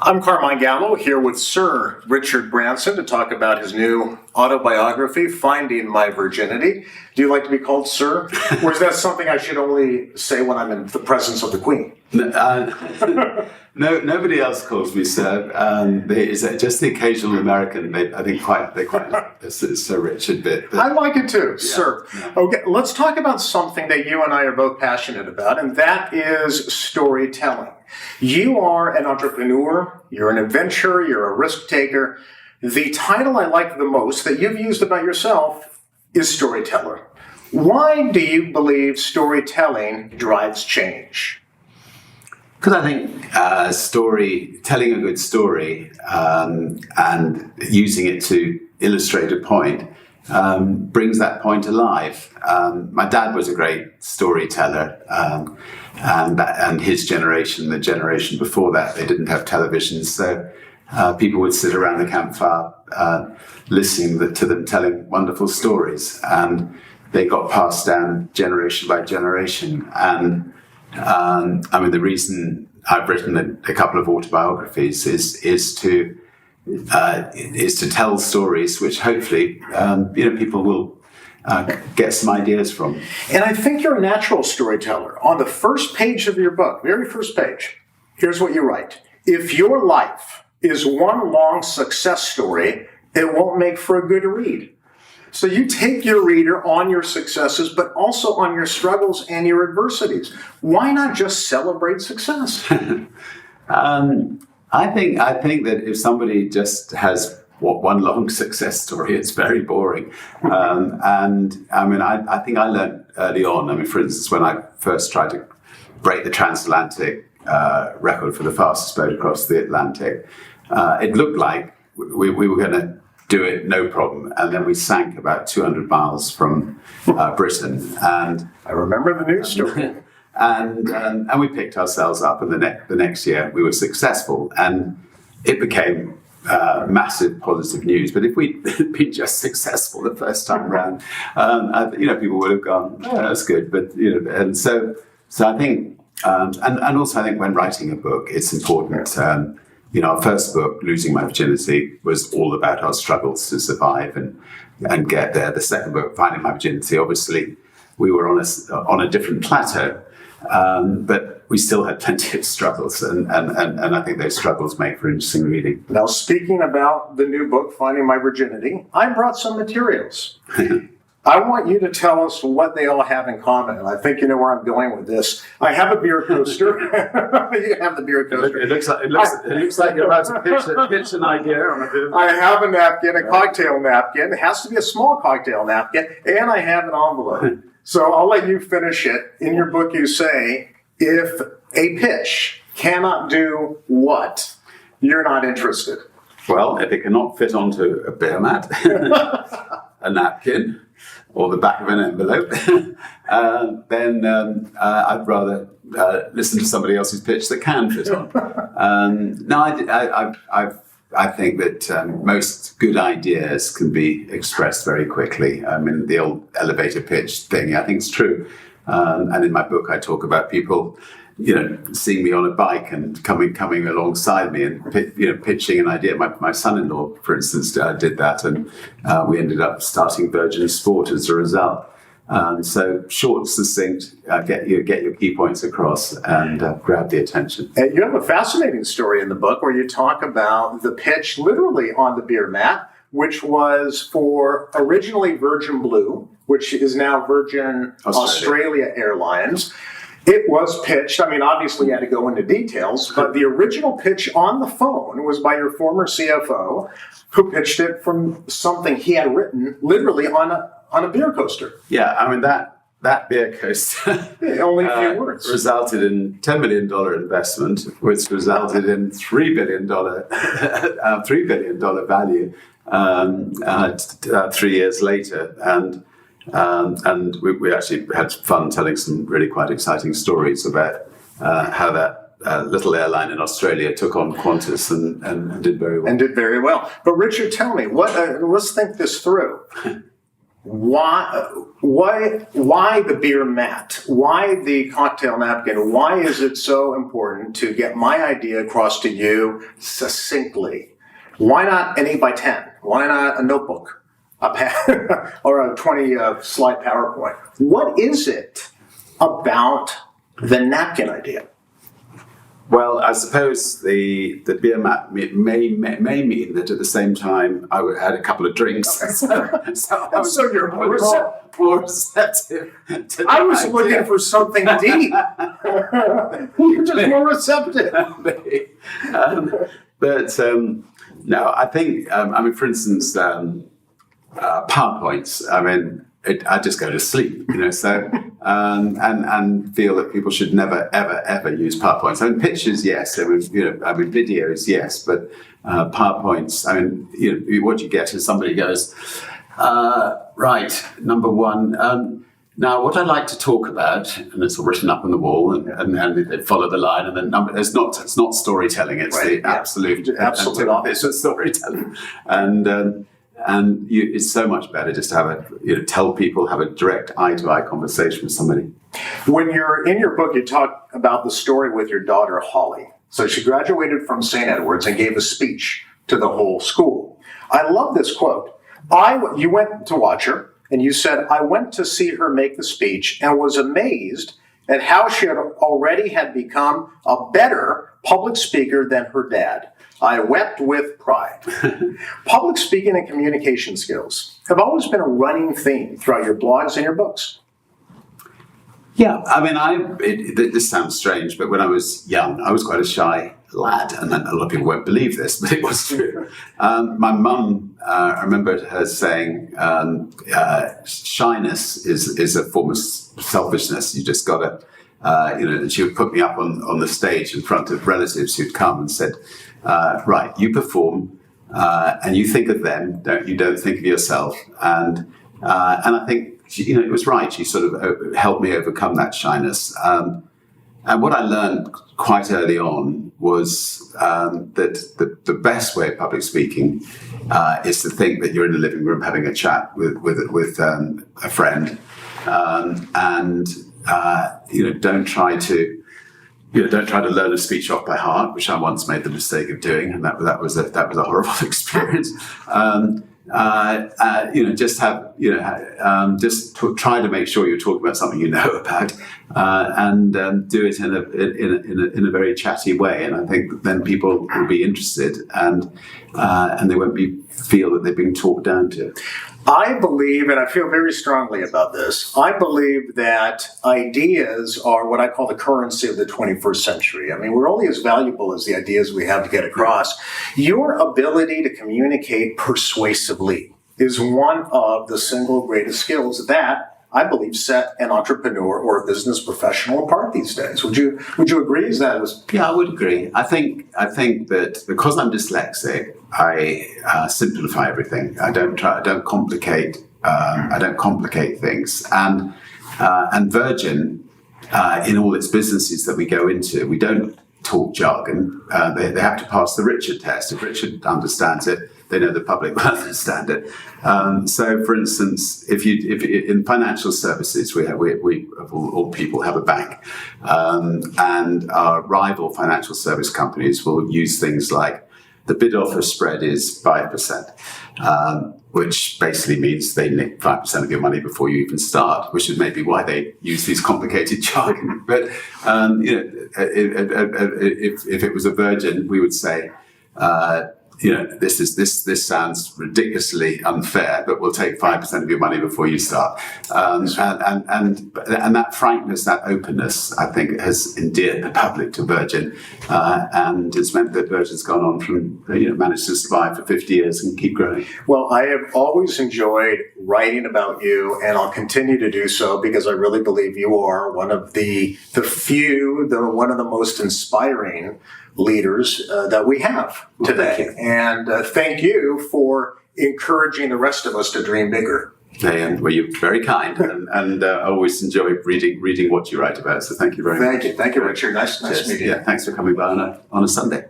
I'm Carmine Gallo here with Sir Richard Branson to talk about his new autobiography, Finding My Virginity. Do you like to be called Sir? Or is that something I should only say when I'm in the presence of the Queen? No, nobody else calls me Sir. Is just the occasional American. I think they quite like this Sir Richard bit. I like it too, Sir. Yeah. Okay, let's talk about something that you and I are both passionate about, and that is storytelling. You are an entrepreneur, you're an adventurer, you're a risk taker. The title I like the most that you've used about yourself is storyteller. Why do you believe storytelling drives change? Because I think telling a good story and using it to illustrate a point brings that point alive. My dad was a great storyteller, and his generation, the generation before that, they didn't have televisions, so people would sit around the campfire listening to them telling wonderful stories, and they got passed down generation by generation. And the reason I've written a couple of autobiographies is to tell stories which hopefully people will get some ideas from. And I think you're a natural storyteller. On the first page of your book, very first page, here's what you write: if your life is one long success story, it won't make for a good read. So you take your reader on your successes, but also on your struggles and your adversities. Why not just celebrate success? I think that if somebody just has one long success story, it's very boring. I think I learned early on. For instance, when I first tried to break the transatlantic record for the fastest boat across the Atlantic, it looked like we were going to do it no problem, and then we sank about 200 miles from Britain. And I remember the news story. And we picked ourselves up, and the next year we were successful, and it became massive positive news. But if we'd been just successful the first time around, people would have gone, "Oh, that's good." But and so I think, and also I think when writing a book, it's important. Our first book, Losing My Virginity, was all about our struggles to survive and get there. The second book, Finding My Virginity, obviously we were on a different plateau, but we still had plenty of struggles, and I think those struggles make for interesting reading. Now, speaking about the new book, Finding My Virginity, I brought some materials. I want you to tell us what they all have in common, and I think you know where I'm going with this. I have a beer coaster. You have the beer coaster. It looks like you're about to pitch an idea on a bit. I have a napkin, a cocktail napkin. It has to be a small cocktail napkin, and I have an envelope. So I'll let you finish it. In your book, you say, if a pitch cannot do what, you're not interested. Well, if it cannot fit onto a beer mat, a napkin, or the back of an envelope, then I'd rather listen to somebody else's pitch that can fit on. I think that most good ideas can be expressed very quickly. The old elevator pitch thing, I think it's true. And in my book, I talk about people, seeing me on a bike and coming alongside me and pitching an idea. My son-in-law, for instance, did that, and we ended up starting Virgin Sport as a result. So short, succinct, get your key points across and grab the attention. And you have a fascinating story in the book where you talk about the pitch literally on the beer mat, which was for originally Virgin Blue, which is now Virgin Australia Airlines. It was pitched, obviously you had to go into details, but the original pitch on the phone was by your former CFO, who pitched it from something he had written literally on a beer coaster. Yeah, that beer coaster only a few words resulted in $10 million investment, which resulted in $3 billion value 3 years later. And we actually had fun telling some really quite exciting stories about how that little airline in Australia took on Qantas and did very well. But Richard, tell me, let's think this through. why the beer mat? Why the cocktail napkin? Why is it so important to get my idea across to you succinctly? Why not an 8x10? Why not a notebook, a pad, or a 20-slide PowerPoint? What is it about the napkin idea? Well, I suppose the beer mat may mean that at the same time I had a couple of drinks. So you're more receptive. I was looking for something deep. You're just more receptive. No, I think, for instance, PowerPoints, I just go to sleep, and feel that people should never, ever, ever use PowerPoints. Pictures, yes. Videos, yes. But PowerPoints, what you get is somebody goes, right, number one, now what I'd like to talk about, and it's all written up on the wall, and they follow the line, and then it's not storytelling, it's right, the absolute opposite of storytelling. And it's so much better just to have tell people, have a direct eye-to-eye conversation with somebody. When you're in your book, you talk about the story with your daughter, Holly. So she graduated from St. Edward's and gave a speech to the whole school. I love this quote. You went to watch her, and you said, I went to see her make the speech and was amazed at how she already had become a better public speaker than her dad. I wept with pride. Public speaking and communication skills have always been a running theme throughout your blogs and your books. Yeah, this sounds strange, but when I was young, I was quite a shy lad, and a lot of people won't believe this, but it was true. My mum, I remember her saying, shyness is a form of selfishness. You just got to, and she would put me up on the stage in front of relatives who'd come and said, right, you perform, and you think of them, you don't think of yourself. And I think, it was right. She sort of helped me overcome that shyness. And what I learned quite early on was that the best way of public speaking is to think that you're in the living room having a chat with a friend, and don't try to learn a speech off by heart, which I once made the mistake of doing, and that was a horrible experience. Try to make sure you're talking about something you know about, and do it in a very chatty way. And I think then people will be interested, and they won't feel that they've been talked down to. I believe, and I feel very strongly about this, I believe that ideas are what I call the currency of the 21st century. We're only as valuable as the ideas we have to get across. Your ability to communicate persuasively is one of the single greatest skills that I believe set an entrepreneur or a business professional apart these days. Would you agree? Yeah, I would agree. I think that because I'm dyslexic, I simplify everything. I don't complicate. I don't complicate things. And Virgin, in all its businesses that we go into, we don't talk jargon. They have to pass the Richard test. If Richard understands it, they know the public will understand it. So, for instance, if in financial services, we of all people have a bank, and our rival financial service companies will use things like the bid-offer spread is 5%, which basically means they nick 5% of your money before you even start, which is maybe why they use these complicated jargon. But if it was a Virgin, we would say, this sounds ridiculously unfair, but we'll take 5% of your money before you start. And that frankness, that openness, I think, has endeared the public to Virgin, and it's meant that Virgin's gone on from managed to survive for 50 years and keep growing. Well, I have always enjoyed writing about you, and I'll continue to do so because I really believe you are one of the one of the most inspiring leaders that we have today. And thank you for encouraging the rest of us to dream bigger. And well, you're very kind, and I always enjoy reading what you write about. So thank you very much. Thank you, Richard. Nice meeting you. Yeah, thanks for coming by on a Sunday.